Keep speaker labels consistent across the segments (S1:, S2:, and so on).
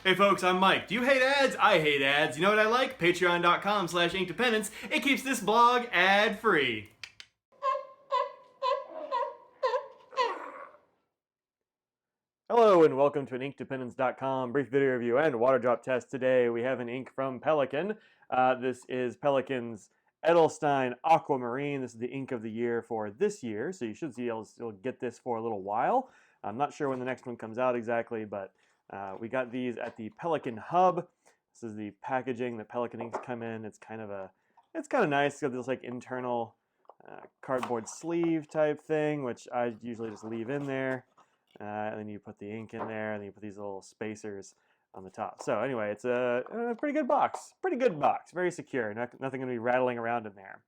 S1: Hey folks, I'm Mike. Do you hate ads? I hate ads. You know what I like? Patreon.com/Inkdependence. It keeps this blog ad-free. Hello and welcome to an Inkdependence.com brief video review and water drop test. Today we have an ink from Pelikan. This is Pelikan's Edelstein Aquamarine. This is the ink of the year for this year, so you should see you'll get this for a little while. I'm not sure when the next one comes out exactly, but we got these at the Pelikan Hub. This is the packaging that Pelikan inks come in. It's kind of nice. It's got this like internal cardboard sleeve type thing, which I usually just leave in there. And then you put the ink in there, and then you put these little spacers on the top. So anyway, it's a pretty good box. Pretty good box. Very secure. Nothing going to be rattling around in there.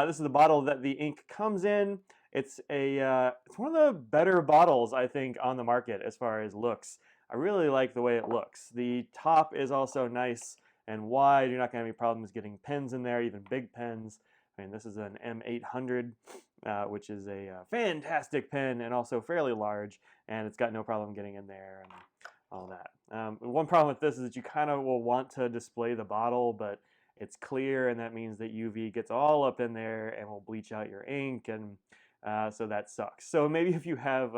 S1: This is the bottle that the ink comes in. It's one of the better bottles, I think, on the market as far as looks. I really like the way it looks. The top is also nice and wide. You're not going to have any problems getting pens in there, even big pens. I mean, this is an M800, which is a fantastic pen and also fairly large, and it's got no problem getting in there and all that. One problem with this is that you kind of will want to display the bottle, but it's clear, and that means that UV gets all up in there and will bleach out your ink, and so that sucks. So maybe if you have,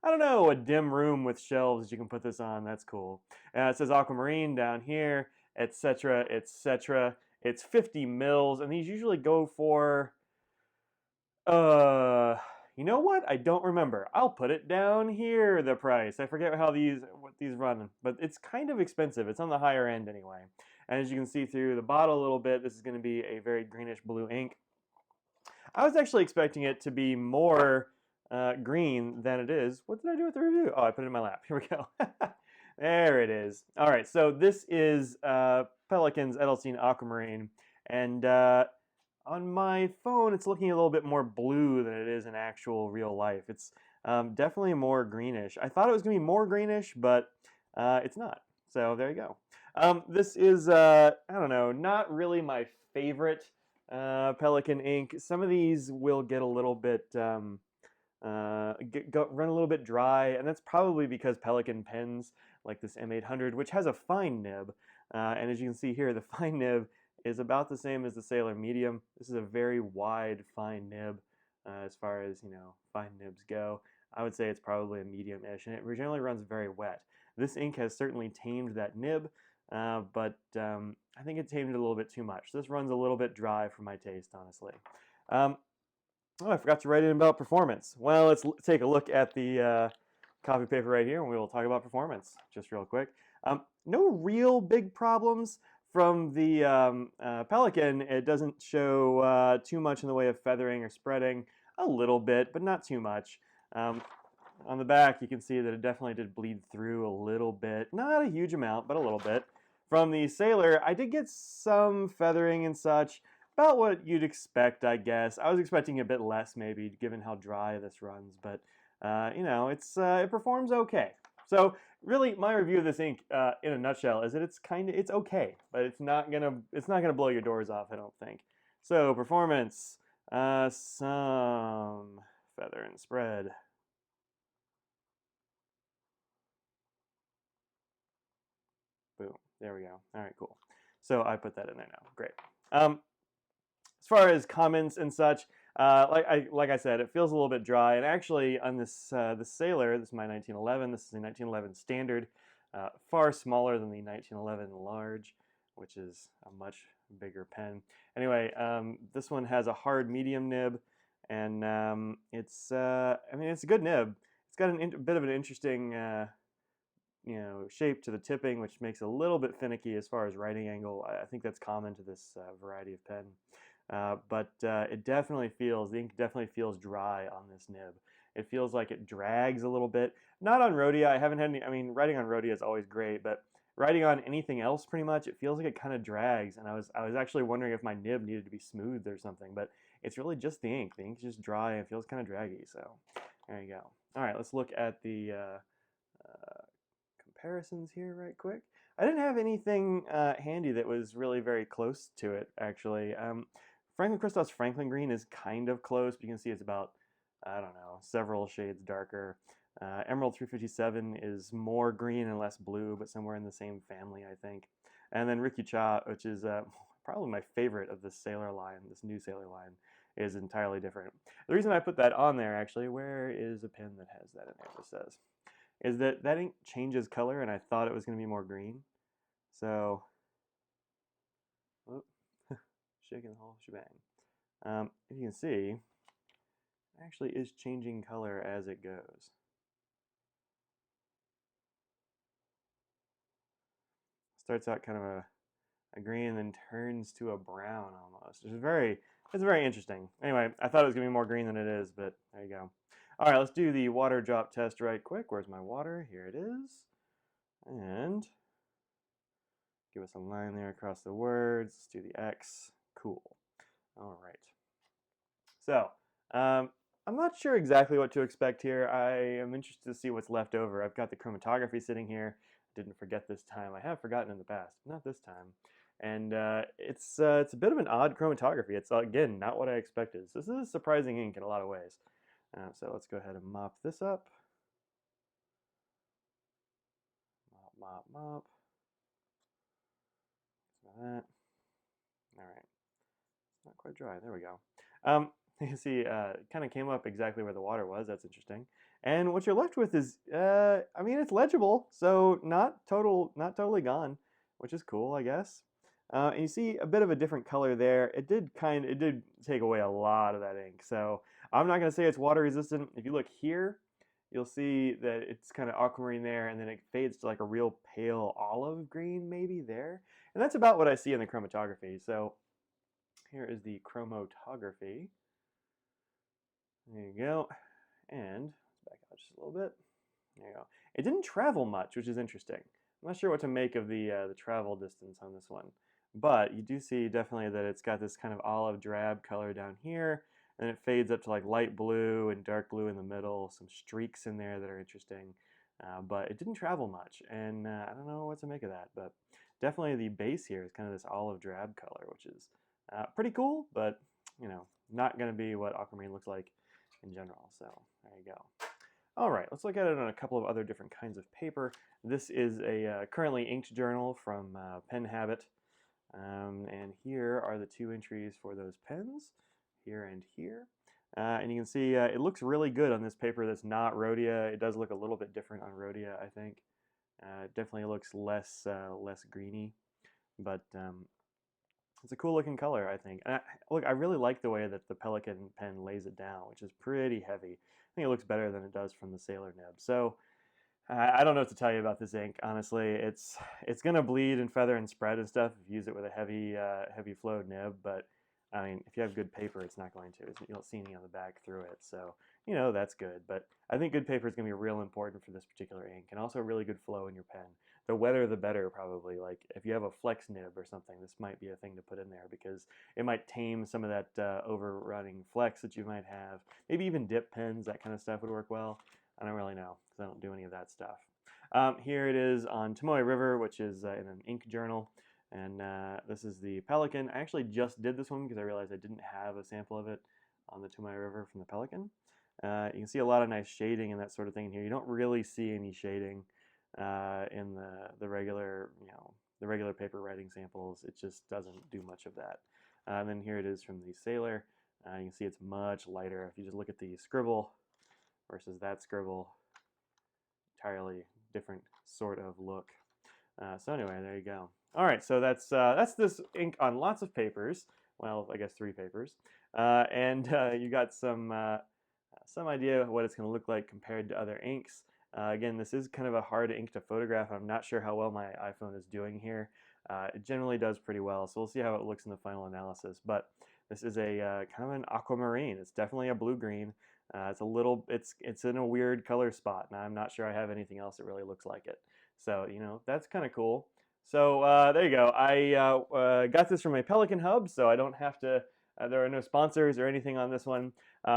S1: I don't know, a dim room with shelves you can put this on, that's cool. It says Aquamarine down here, etc., etc. It's 50 mils, and these usually go for, you know what? I don't remember. I'll put it down here, the price. I forget what these run, but it's kind of expensive. It's on the higher end anyway. And as you can see through the bottle a little bit, this is going to be a very greenish blue ink. I was actually expecting it to be more green than it is. What did I do with the review? Oh, I put it in my lap. Here we go. There it is. All right, so this is Pelikan's Edelstein Aquamarine, and on my phone it's looking a little bit more blue than it is in actual real life. It's definitely more greenish. I thought it was going to be more greenish, but it's not. So there you go. This is, I don't know, not really my favorite Pelikan ink. Some of these will get a little bit run a little bit dry, and that's probably because Pelikan pens like this M800, which has a fine nib, and as you can see here, the fine nib is about the same as the Sailor Medium. This is a very wide fine nib as far as, you know, fine nibs go. I would say it's probably a medium-ish, and it generally runs very wet. This ink has certainly tamed that nib, but I think it tamed it a little bit too much. This runs a little bit dry for my taste, honestly. Oh, I forgot to write in about performance. Well, let's take a look at the copy paper right here, and we will talk about performance just real quick. No real big problems from the Pelikan. It doesn't show too much in the way of feathering or spreading. A little bit, but not too much. On the back, you can see that it definitely did bleed through a little bit. Not a huge amount, but a little bit. From the Sailor, I did get some feathering and such. About what you'd expect, I guess. I was expecting a bit less, maybe, given how dry this runs, but you know, it performs okay. So really, my review of this ink, in a nutshell, is that it's okay, but it's not gonna blow your doors off, I don't think. So performance, some feather and spread. Boom. There we go. All right, cool. So I put that in there now. Great. As far as comments and such, like I said, it feels a little bit dry. And actually, on this this Sailor, this is my 1911. This is a 1911 standard, far smaller than the 1911 large, which is a much bigger pen. Anyway, this one has a hard medium nib, and it's I mean, it's a good nib. It's got a bit of an interesting you know, shape to the tipping, which makes it a little bit finicky as far as writing angle. I think that's common to this variety of pen. But it definitely feels, the ink definitely feels dry on this nib. It feels like it drags a little bit. Not on Rhodia, I haven't had any, I mean, writing on Rhodia is always great, but writing on anything else pretty much, it feels like it kind of drags. And I was actually wondering if my nib needed to be smoothed or something, but it's really just the ink. The ink's just dry and it feels kind of draggy, so there you go. All right, let's look at the comparisons here right quick. I didn't have anything handy that was really very close to it, actually. Franklin Christoph's Franklin Green is kind of close, but you can see it's about, I don't know, several shades darker. Emerald 357 is more green and less blue, but somewhere in the same family, I think. And then Ricky Cha, which is probably my favorite of this Sailor line, this new Sailor line, is entirely different. The reason I put that on there, actually, where is a pen that has that in there, this says, is that that ink changes color, and I thought it was going to be more green. So, whoop, shaking the whole shebang. If you can see, it actually is changing color as it goes. Starts out kind of a green and then turns to a brown almost, which is it's very interesting. Anyway, I thought it was going to be more green than it is, but there you go. All right, let's do the water drop test right quick. Where's my water? Here it is. And give us a line there across the words. Let's do the X. Cool. All right. So, I'm not sure exactly what to expect here. I am interested to see what's left over. I've got the chromatography sitting here. Didn't forget this time. I have forgotten in the past, but not this time. And it's a bit of an odd chromatography. It's, again, not what I expected. So this is a surprising ink in a lot of ways. So let's go ahead and mop this up. Mop, mop, mop. So that. All right. It's not quite dry. There we go. You can see it kind of came up exactly where the water was. That's interesting. And what you're left with is, I mean, it's legible, so not totally gone, which is cool, I guess. And you see a bit of a different color there. It did take away a lot of that ink. So I'm not going to say it's water resistant. If you look here, you'll see that it's kind of aquamarine there, and then it fades to like a real pale olive green maybe there. And that's about what I see in the chromatography. So here is the chromatography. There you go. And let's back out just a little bit. There you go. It didn't travel much, which is interesting. I'm not sure what to make of the travel distance on this one. But you do see definitely that it's got this kind of olive drab color down here, and it fades up to like light blue and dark blue in the middle, some streaks in there that are interesting. But it didn't travel much, and I don't know what to make of that. But definitely the base here is kind of this olive drab color, which is pretty cool, but you know, not going to be what aquamarine looks like in general. So there you go. All right, let's look at it on a couple of other different kinds of paper. This is a currently inked journal from Pen Habit. And here are the two entries for those pens, here and here. And you can see it looks really good on this paper that's not Rhodia. It does look a little bit different on Rhodia, I think. It definitely looks less greeny, but it's a cool looking color, I think. And look, I really like the way that the Pelikan pen lays it down, which is pretty heavy. I think it looks better than it does from the Sailor nib. So I don't know what to tell you about this ink, honestly. It's gonna bleed and feather and spread and stuff if you use it with a heavy flow nib, but I mean, if you have good paper, it's not going to. You don't see any on the back through it, so you know that's good. But I think good paper is gonna be real important for this particular ink, and also really good flow in your pen. The wetter the better, probably. Like if you have a flex nib or something, this might be a thing to put in there because it might tame some of that overrunning flex that you might have. Maybe even dip pens, that kind of stuff would work well. I don't really know because I don't do any of that stuff. Here it is on Tomoe River, which is in an ink journal. And this is the Pelikan. I actually just did this one because I realized I didn't have a sample of it on the Tomoe River from the Pelikan. You can see a lot of nice shading and that sort of thing in here. You don't really see any shading in the regular, the regular paper writing samples. It just doesn't do much of that. And then here it is from the Sailor. You can see it's much lighter. If you just look at the scribble versus that scribble, entirely different sort of look. So anyway, there you go. All right, so that's this ink on lots of papers. Well, I guess 3 papers, and you got some idea of what it's going to look like compared to other inks. Again, this is kind of a hard ink to photograph. I'm not sure how well my iPhone is doing here. It generally does pretty well, so we'll see how it looks in the final analysis. But this is a kind of an aquamarine. It's definitely a blue-green. It's in a weird color spot, and I'm not sure I have anything else that really looks like it. So, that's kind of cool. So there you go. I got this from a Pelikan hub, so I don't have to, there are no sponsors or anything on this one.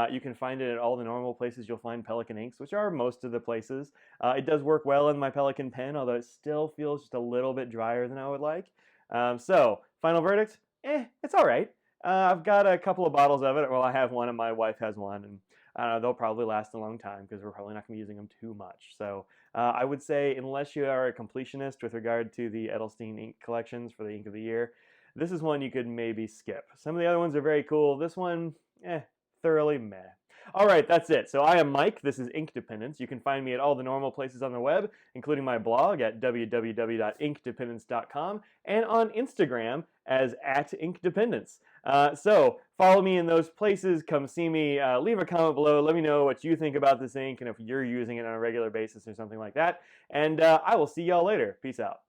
S1: You can find it at all the normal places you'll find Pelikan inks, which are most of the places. It does work well in my Pelikan pen, although it still feels just a little bit drier than I would like. So, final verdict, it's all right. I've got a couple of bottles of it. Well, I have one and my wife has one, and they'll probably last a long time because we're probably not going to be using them too much. So I would say unless you are a completionist with regard to the Edelstein ink collections for the ink of the year, this is one you could maybe skip. Some of the other ones are very cool. This one, thoroughly meh. All right, that's it. So I am Mike. This is Ink Dependence. You can find me at all the normal places on the web, including my blog at www.inkdependence.com and on Instagram as @InkDependence. So follow me in those places. Come see me. Leave a comment below. Let me know what you think about this ink and if you're using it on a regular basis or something like that. And I will see y'all later. Peace out.